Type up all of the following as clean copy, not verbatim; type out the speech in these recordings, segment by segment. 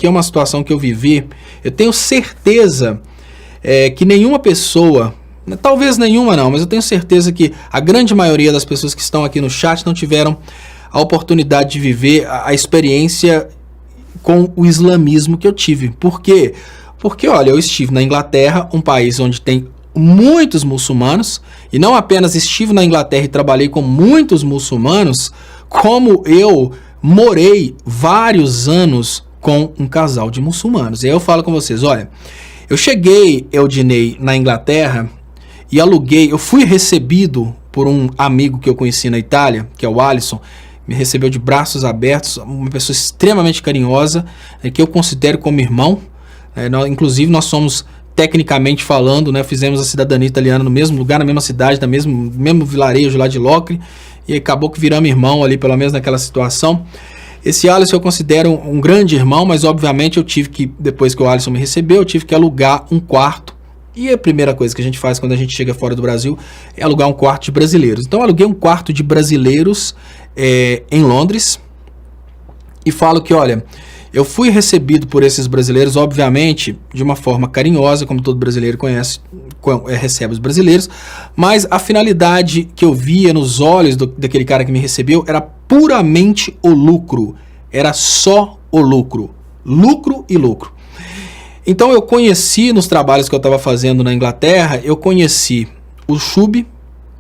que é uma situação que eu vivi, eu tenho certeza que nenhuma pessoa, talvez nenhuma não, mas eu tenho certeza que a grande maioria das pessoas que estão aqui no chat não tiveram a oportunidade de viver a experiência com o islamismo que eu tive. Por quê? Porque, olha, eu estive na Inglaterra, um país onde tem muitos muçulmanos, e não apenas estive na Inglaterra e trabalhei com muitos muçulmanos, como eu morei vários anos com um casal de muçulmanos. E aí eu falo com vocês, olha, eu cheguei, Eudinei, na Inglaterra e aluguei, eu fui recebido por um amigo que eu conheci na Itália, que é o Alisson, me recebeu de braços abertos, uma pessoa extremamente carinhosa, que eu considero como irmão, inclusive nós somos, tecnicamente falando, fizemos a cidadania italiana no mesmo lugar, na mesma cidade, no mesmo vilarejo lá de Locri, e acabou que viramos irmão ali, pelo menos naquela situação. Esse Alisson eu considero um grande irmão, mas obviamente eu tive que, depois que o Alisson me recebeu, eu tive que alugar um quarto. E a primeira coisa que a gente faz quando a gente chega fora do Brasil é alugar um quarto de brasileiros. Então eu aluguei um quarto de brasileiros em Londres e falo que, olha, eu fui recebido por esses brasileiros, obviamente, de uma forma carinhosa, como todo brasileiro recebe os brasileiros, mas a finalidade que eu via nos olhos daquele cara que me recebeu era puramente o lucro. Era só o lucro. Lucro e lucro. Então eu conheci, nos trabalhos que eu estava fazendo na Inglaterra, eu conheci o Chub,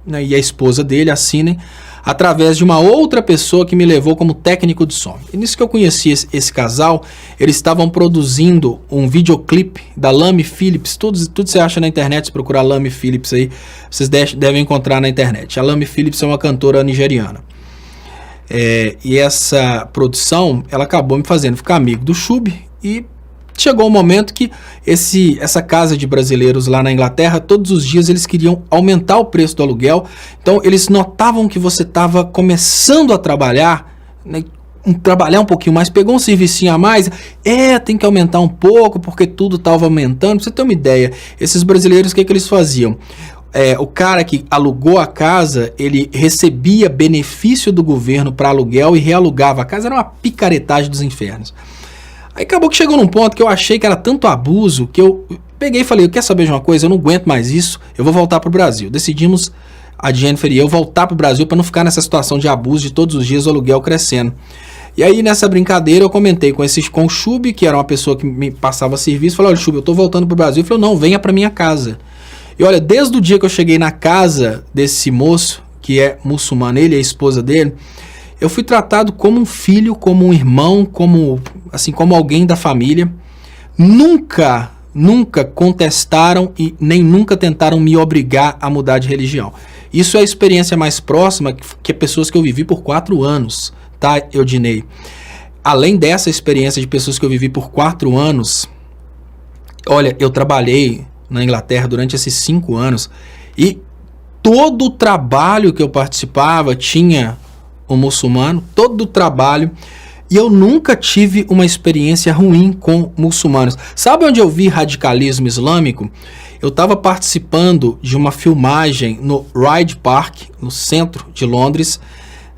e a esposa dele, a Cine, através de uma outra pessoa que me levou como técnico de som. E nisso que eu conheci esse casal, eles estavam produzindo um videoclipe da Lamy Phillips. Tudo você acha na internet, se procurar Lamy Phillips aí, vocês devem encontrar na internet. A Lamy Phillips é uma cantora nigeriana. E essa produção, ela acabou me fazendo ficar amigo do Chub, e chegou um momento que essa casa de brasileiros lá na Inglaterra, todos os dias eles queriam aumentar o preço do aluguel. Então eles notavam que você estava começando a trabalhar, trabalhar um pouquinho mais, pegou um servicinho a mais, tem que aumentar um pouco porque tudo estava aumentando. Pra você ter uma ideia, esses brasileiros, o que eles faziam? O cara que alugou a casa, ele recebia benefício do governo para aluguel e realugava a casa. Era uma picaretagem dos infernos. Aí acabou que chegou num ponto que eu achei que era tanto abuso que eu peguei e falei, quer saber de uma coisa? Eu não aguento mais isso, eu vou voltar pro Brasil. Decidimos, a Jennifer e eu, voltar pro Brasil para não ficar nessa situação de abuso de todos os dias o aluguel crescendo. E aí nessa brincadeira eu comentei com o Chub, que era uma pessoa que me passava serviço, falei, olha Chub, eu tô voltando pro Brasil. Ele falou, não, venha pra minha casa. E olha, desde o dia que eu cheguei na casa desse moço, que é muçulmano, ele e a esposa dele, eu fui tratado como um filho, como um irmão, como alguém da família. Nunca contestaram e nem nunca tentaram me obrigar a mudar de religião. Isso é a experiência mais próxima que pessoas que eu vivi por 4 anos, tá, Eudinei? Além dessa experiência de pessoas que eu vivi por 4 anos, olha, eu trabalhei na Inglaterra durante esses 5 anos e todo o trabalho que eu participava tinha um muçulmano, todo o trabalho, e eu nunca tive uma experiência ruim com muçulmanos. Sabe onde eu vi radicalismo islâmico? Eu estava participando de uma filmagem no Hyde Park, no centro de Londres,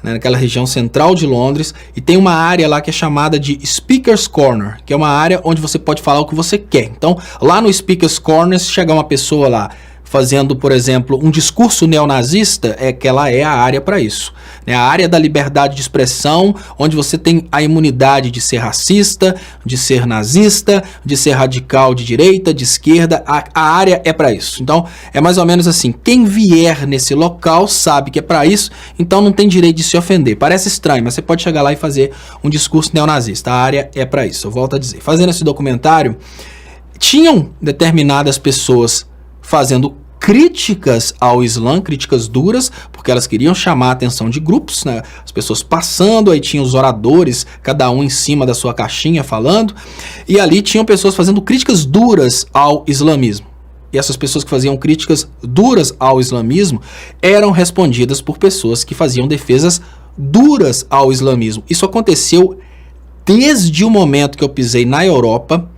naquela região central de Londres, e tem uma área lá que é chamada de Speaker's Corner, que é uma área onde você pode falar o que você quer. Então, lá no Speaker's Corner, se chegar uma pessoa lá fazendo, por exemplo, um discurso neonazista, ela é a área para isso. A área da liberdade de expressão, onde você tem a imunidade de ser racista, de ser nazista, de ser radical de direita, de esquerda, a área é para isso. Então, é mais ou menos assim, quem vier nesse local sabe que é para isso, então não tem direito de se ofender. Parece estranho, mas você pode chegar lá e fazer um discurso neonazista, a área é para isso. Eu volto a dizer, fazendo esse documentário, tinham determinadas pessoas fazendo críticas ao Islã, críticas duras, porque elas queriam chamar a atenção de grupos, as pessoas passando, aí tinha os oradores, cada um em cima da sua caixinha falando, e ali tinham pessoas fazendo críticas duras ao islamismo. E essas pessoas que faziam críticas duras ao islamismo eram respondidas por pessoas que faziam defesas duras ao islamismo. Isso aconteceu desde o momento que eu pisei na Europa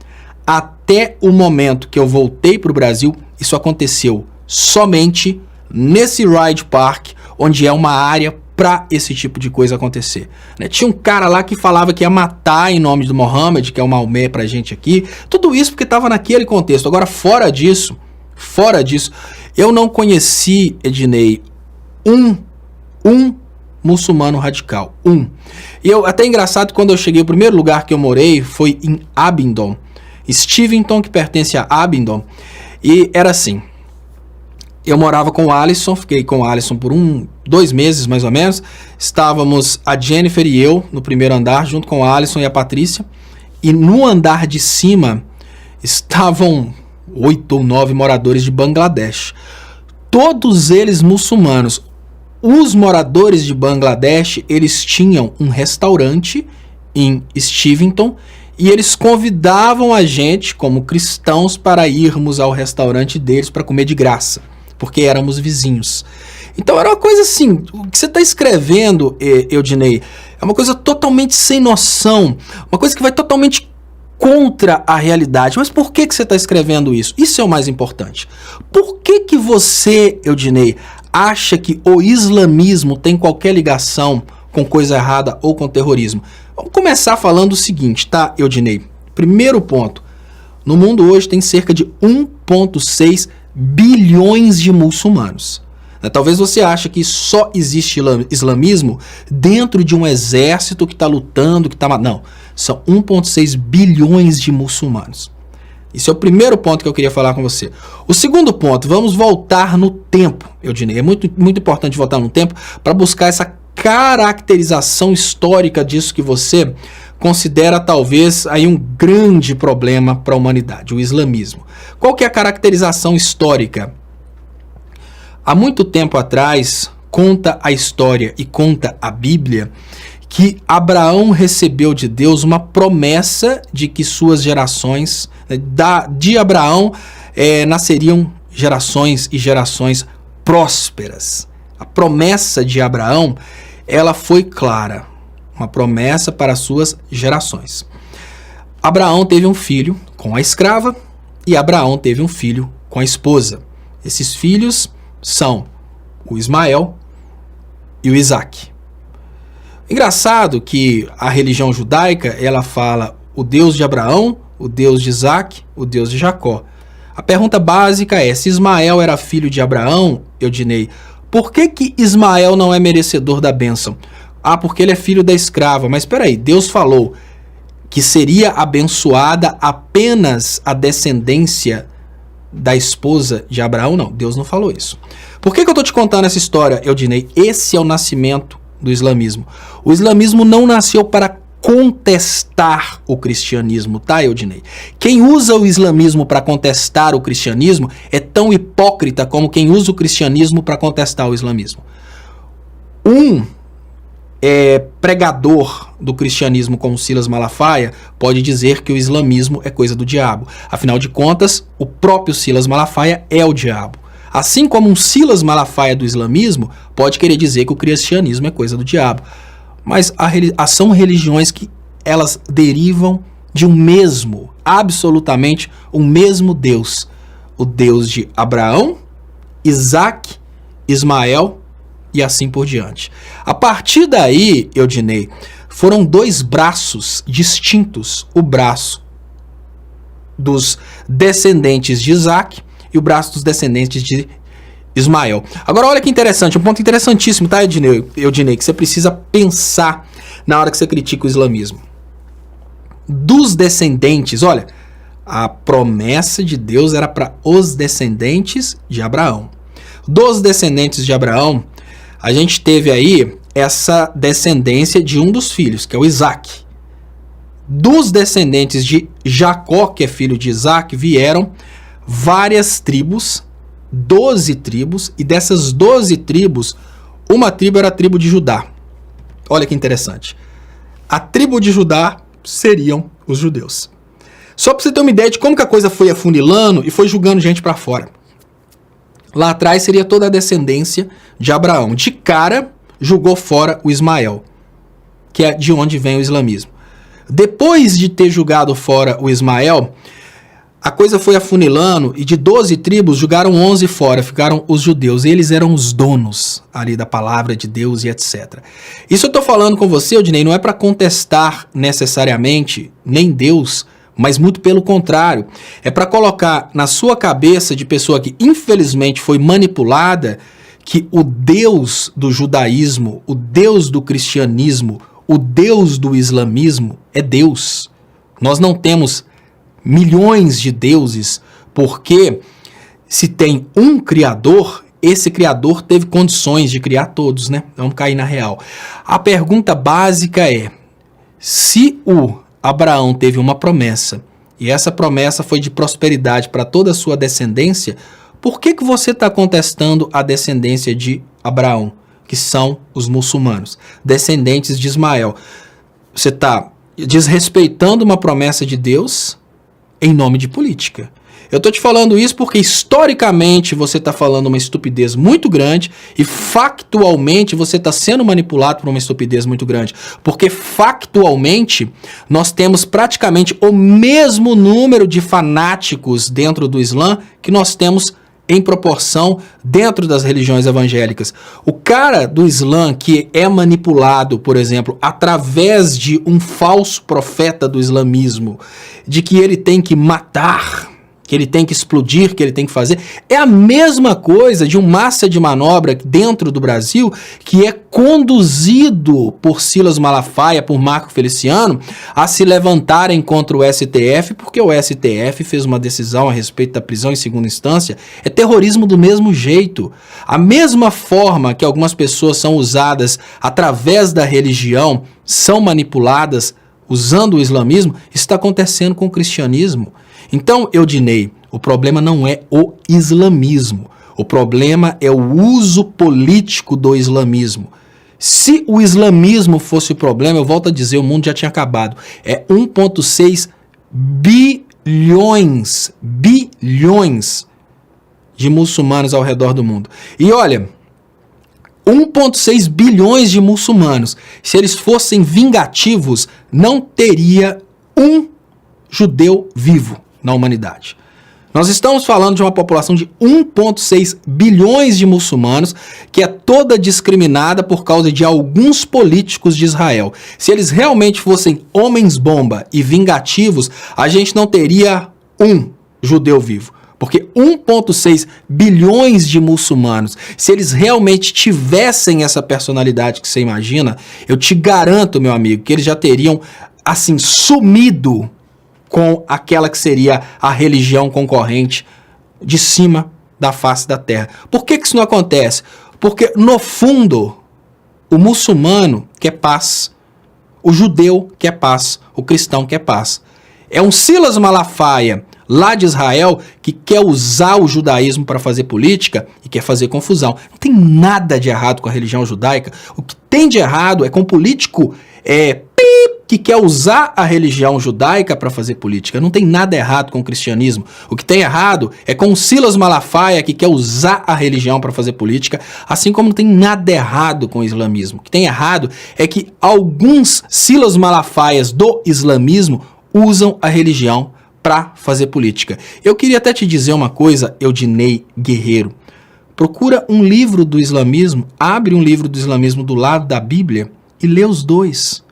até o momento que eu voltei para o Brasil. Isso aconteceu somente nesse Hyde Park, onde é uma área para esse tipo de coisa acontecer, né? Tinha um cara lá que falava que ia matar em nome do Mohammed, que é o Maomé pra gente aqui. Tudo isso porque estava naquele contexto. Agora, fora disso, eu não conheci, Ednei, um muçulmano radical. E até engraçado, quando eu cheguei, o primeiro lugar que eu morei foi em Abingdon, Steventon, que pertence a Abingdon. E era assim, eu morava com o Alisson, fiquei com o Alisson por 2 meses mais ou menos. Estávamos a Jennifer e eu no primeiro andar, junto com o Alisson e a Patrícia. E no andar de cima estavam 8 ou 9 moradores de Bangladesh. Todos eles muçulmanos. Os moradores de Bangladesh, eles tinham um restaurante em Steventon e eles convidavam a gente, como cristãos, para irmos ao restaurante deles para comer de graça, porque éramos vizinhos. Então era uma coisa assim, o que você está escrevendo, Eudinei, é uma coisa totalmente sem noção, uma coisa que vai totalmente contra a realidade. Mas por que você está escrevendo isso? Isso é o mais importante. Por que você, Eudinei, acha que o islamismo tem qualquer ligação com coisa errada ou com terrorismo? Vamos começar falando o seguinte, tá, Eudinei? Primeiro ponto, no mundo hoje tem cerca de 1,6 bilhões de muçulmanos. Talvez você ache que só existe islamismo dentro de um exército que está lutando, que está... Não, são 1,6 bilhões de muçulmanos. Esse é o primeiro ponto que eu queria falar com você. O segundo ponto, vamos voltar no tempo, Eudinei. É muito importante voltar no tempo para buscar essa caracterização histórica disso que você considera talvez aí um grande problema para a humanidade, o islamismo. Qual que é a caracterização histórica? Há muito tempo atrás, conta a história e conta a Bíblia que Abraão recebeu de Deus uma promessa de que suas gerações, de Abraão, nasceriam gerações e gerações prósperas. A promessa de Abraão, ela foi clara, uma promessa para suas gerações. Abraão teve um filho com a escrava e Abraão teve um filho com a esposa. Esses filhos são o Ismael e o Isaac. Engraçado que a religião judaica, ela fala o Deus de Abraão, o Deus de Isaac, o Deus de Jacó. A pergunta básica é, se Ismael era filho de Abraão, Eudinei, por que Ismael não é merecedor da bênção? Ah, porque ele é filho da escrava. Mas espera aí, Deus falou que seria abençoada apenas a descendência da esposa de Abraão? Não, Deus não falou isso. Por que eu estou te contando essa história, Eudinei? Esse é o nascimento do islamismo. O islamismo não nasceu para contestar o cristianismo, tá, Eudinei? Quem usa o islamismo para contestar o cristianismo é tão hipócrita como quem usa o cristianismo para contestar o islamismo. Pregador do cristianismo como Silas Malafaia pode dizer que o islamismo é coisa do diabo. Afinal de contas, o próprio Silas Malafaia é o diabo. Assim como um Silas Malafaia do islamismo pode querer dizer que o cristianismo é coisa do diabo. Mas são religiões que elas derivam de um mesmo, absolutamente um mesmo Deus. O Deus de Abraão, Isaac, Ismael e assim por diante. A partir daí, Eudinei, foram 2 braços distintos. O braço dos descendentes de Isaac e o braço dos descendentes de Ismael. Agora olha que interessante, um ponto interessantíssimo, tá, Eudinei, que você precisa pensar na hora que você critica o islamismo. Dos descendentes, olha, a promessa de Deus era para os descendentes de Abraão. Dos descendentes de Abraão, a gente teve aí essa descendência de um dos filhos, que é o Isaac. Dos descendentes de Jacó, que é filho de Isaac, vieram várias tribos, 12 tribos, e dessas 12 tribos, uma tribo era a tribo de Judá. Olha que interessante. A tribo de Judá seriam os judeus. Só para você ter uma ideia de como que a coisa foi afunilando e foi jogando gente para fora. Lá atrás seria toda a descendência de Abraão. De cara, jogou fora o Ismael, que é de onde vem o islamismo. Depois de ter jogado fora o Ismael, a coisa foi afunilando e de 12 tribos jogaram 11 fora, ficaram os judeus. Eles eram os donos ali da palavra de Deus e etc. Isso eu estou falando com você, Odinei, não é para contestar necessariamente nem Deus, mas muito pelo contrário. É para colocar na sua cabeça de pessoa que infelizmente foi manipulada que o Deus do judaísmo, o Deus do cristianismo, o Deus do islamismo é Deus. Nós não temos milhões de deuses, porque se tem um criador, esse criador teve condições de criar todos, né? Vamos cair na real. A pergunta básica é, se o Abraão teve uma promessa, e essa promessa foi de prosperidade para toda a sua descendência, por que você está contestando a descendência de Abraão, que são os muçulmanos, descendentes de Ismael? Você está desrespeitando uma promessa de Deus em nome de política. Eu estou te falando isso porque historicamente você está falando uma estupidez muito grande e factualmente você está sendo manipulado por uma estupidez muito grande. Porque factualmente nós temos praticamente o mesmo número de fanáticos dentro do Islã que nós temos em proporção dentro das religiões evangélicas. O cara do Islã que é manipulado, por exemplo, através de um falso profeta do islamismo, de que ele tem que matar, que ele tem que explodir, que ele tem que fazer, é a mesma coisa de um massa de manobra dentro do Brasil que é conduzido por Silas Malafaia, por Marco Feliciano, a se levantarem contra o STF, porque o STF fez uma decisão a respeito da prisão em segunda instância. É terrorismo do mesmo jeito. A mesma forma que algumas pessoas são usadas através da religião, são manipuladas usando o islamismo, está acontecendo com o cristianismo. Então, Eudinei, o problema não é o islamismo. O problema é o uso político do islamismo. Se o islamismo fosse o problema, eu volto a dizer, o mundo já tinha acabado. É 1,6 bilhões de muçulmanos ao redor do mundo. E olha, 1,6 bilhões de muçulmanos, se eles fossem vingativos, não teria um judeu vivo na humanidade. Nós estamos falando de uma população de 1,6 bilhões de muçulmanos que é toda discriminada por causa de alguns políticos de Israel. Se eles realmente fossem homens-bomba e vingativos, a gente não teria um judeu vivo. Porque 1,6 bilhões de muçulmanos, se eles realmente tivessem essa personalidade que você imagina, eu te garanto, meu amigo, que eles já teriam, assim, sumido com aquela que seria a religião concorrente de cima da face da terra. Por que isso não acontece? Porque, no fundo, o muçulmano quer paz, o judeu quer paz, o cristão quer paz. É um Silas Malafaia, lá de Israel, que quer usar o judaísmo para fazer política e quer fazer confusão. Não tem nada de errado com a religião judaica. O que tem de errado é com um político que quer usar a religião judaica para fazer política. Não tem nada errado com o cristianismo. O que tem errado é com o Silas Malafaia, que quer usar a religião para fazer política, assim como não tem nada errado com o islamismo. O que tem errado é que alguns Silas Malafaias do islamismo usam a religião para fazer política. Eu queria até te dizer uma coisa, Eudinei Guerreiro. Procura um livro do islamismo, abre um livro do islamismo do lado da Bíblia e lê os dois.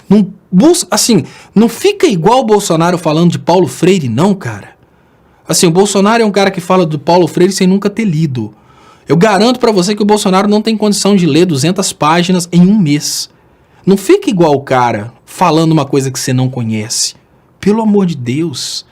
Não busca, assim, não fica igual o Bolsonaro falando de Paulo Freire, não, cara. Assim, o Bolsonaro é um cara que fala do Paulo Freire sem nunca ter lido. Eu garanto para você que o Bolsonaro não tem condição de ler 200 páginas em um mês. Não fica igual o cara falando uma coisa que você não conhece. Pelo amor de Deus,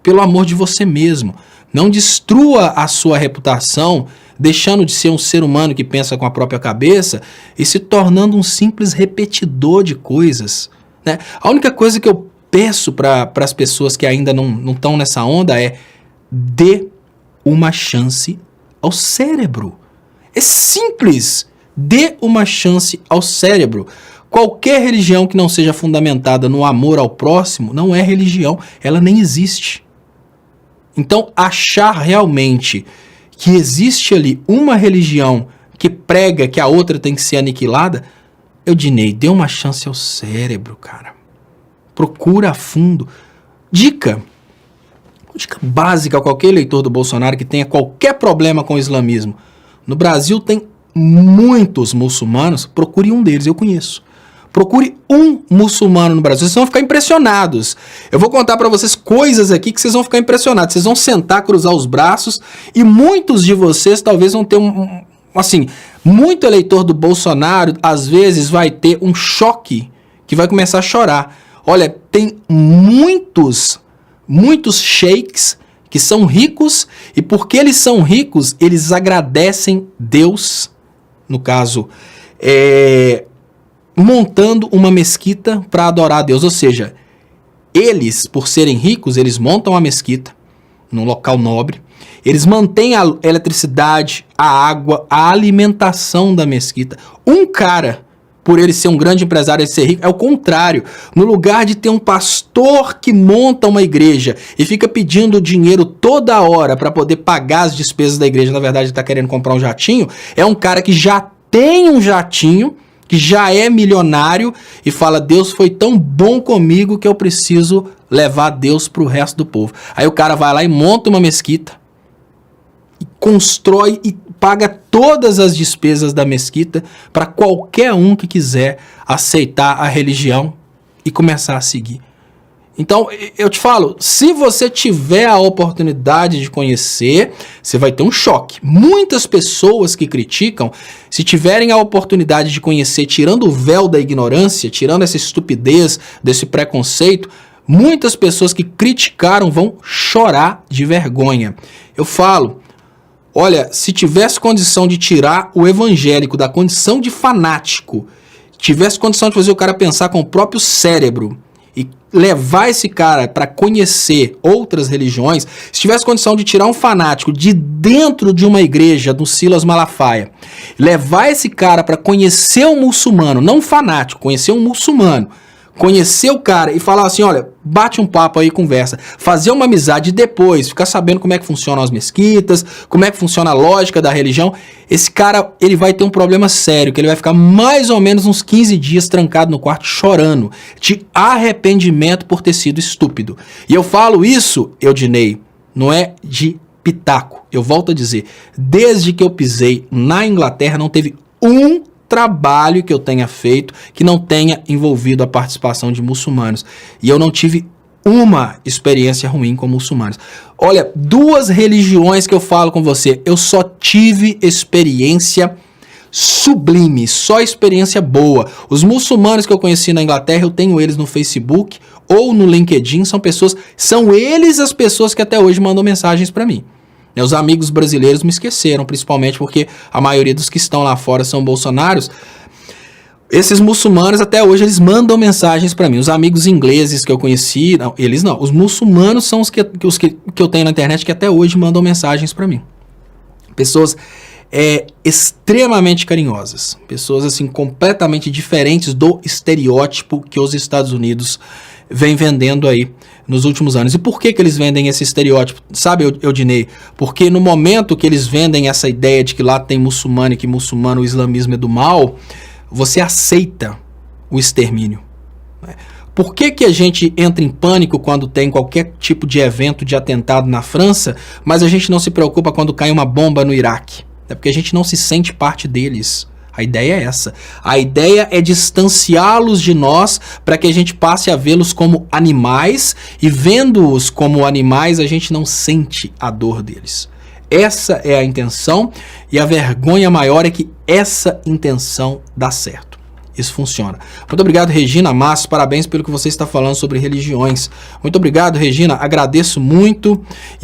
pelo amor de você mesmo, não destrua a sua reputação, deixando de ser um ser humano que pensa com a própria cabeça e se tornando um simples repetidor de coisas, né? A única coisa que eu peço para as pessoas que ainda não estão nessa onda é: dê uma chance ao cérebro. É simples, dê uma chance ao cérebro. Qualquer religião que não seja fundamentada no amor ao próximo não é religião, ela nem existe. Então, achar realmente que existe ali uma religião que prega que a outra tem que ser aniquilada, Eudinei, dê uma chance ao cérebro, cara. Procura a fundo. Dica, dica básica a qualquer eleitor do Bolsonaro que tenha qualquer problema com o islamismo. No Brasil tem muitos muçulmanos, procure um deles, eu conheço. Procure um muçulmano no Brasil, vocês vão ficar impressionados. Eu vou contar para vocês coisas aqui que vocês vão ficar impressionados. Vocês vão sentar, cruzar os braços e muitos de vocês talvez vão ter assim, muito eleitor do Bolsonaro às vezes vai ter um choque que vai começar a chorar. Olha, tem muitos sheiks que são ricos e porque eles são ricos, eles agradecem Deus, no caso, montando uma mesquita para adorar a Deus. Ou seja, eles, por serem ricos, eles montam a mesquita num local nobre, eles mantêm a eletricidade, a água, a alimentação da mesquita. Um cara, por ele ser um grande empresário e ser rico, é o contrário. No lugar de ter um pastor que monta uma igreja e fica pedindo dinheiro toda hora para poder pagar as despesas da igreja, na verdade ele está querendo comprar um jatinho, é um cara que já tem um jatinho, que já é milionário e fala, Deus foi tão bom comigo que eu preciso levar Deus para o resto do povo. Aí o cara vai lá e monta uma mesquita, e constrói e paga todas as despesas da mesquita para qualquer um que quiser aceitar a religião e começar a seguir. Então, eu te falo, se você tiver a oportunidade de conhecer, você vai ter um choque. Muitas pessoas que criticam, se tiverem a oportunidade de conhecer, tirando o véu da ignorância, tirando essa estupidez, desse preconceito, muitas pessoas que criticaram vão chorar de vergonha. Eu falo, olha, se tivesse condição de tirar o evangélico da condição de fanático, tivesse condição de fazer o cara pensar com o próprio cérebro, e levar esse cara para conhecer outras religiões, se tivesse condição de tirar um fanático de dentro de uma igreja do Silas Malafaia, levar esse cara para conhecer um muçulmano, não um fanático, conhecer um muçulmano, conhecer o cara e falar assim, olha, bate um papo aí, conversa, fazer uma amizade e depois ficar sabendo como é que funcionam as mesquitas, como é que funciona a lógica da religião, esse cara, ele vai ter um problema sério, que ele vai ficar mais ou menos uns 15 dias trancado no quarto chorando, de arrependimento por ter sido estúpido. E eu falo isso, Eudinei, não é de pitaco, eu volto a dizer, desde que eu pisei na Inglaterra não teve um trabalho que eu tenha feito que não tenha envolvido a participação de muçulmanos. E eu não tive uma experiência ruim com muçulmanos. Olha, 2 religiões que eu falo com você, eu só tive experiência sublime, só experiência boa. Os muçulmanos que eu conheci na Inglaterra, eu tenho eles no Facebook ou no LinkedIn, são eles as pessoas que até hoje mandam mensagens para mim. Os amigos brasileiros me esqueceram, principalmente porque a maioria dos que estão lá fora são bolsonaros. Esses muçulmanos até hoje eles mandam mensagens para mim. Os amigos ingleses que eu conheci, não, eles não. Os muçulmanos são os que eu tenho na internet que até hoje mandam mensagens para mim. Pessoas extremamente carinhosas. Pessoas assim completamente diferentes do estereótipo que os Estados Unidos vem vendendo aí nos últimos anos. E por que eles vendem esse estereótipo? Sabe, Eudinei? Porque no momento que eles vendem essa ideia de que lá tem muçulmano e que muçulmano, o islamismo é do mal, você aceita o extermínio. Por que a gente entra em pânico quando tem qualquer tipo de evento de atentado na França, mas a gente não se preocupa quando cai uma bomba no Iraque? É porque a gente não se sente parte deles. A ideia é essa. A ideia é distanciá-los de nós para que a gente passe a vê-los como animais e vendo-os como animais a gente não sente a dor deles. Essa é a intenção e a vergonha maior é que essa intenção dá certo. Isso funciona. Muito obrigado, Regina Massa. Parabéns pelo que você está falando sobre religiões. Muito obrigado, Regina. Agradeço muito. E eu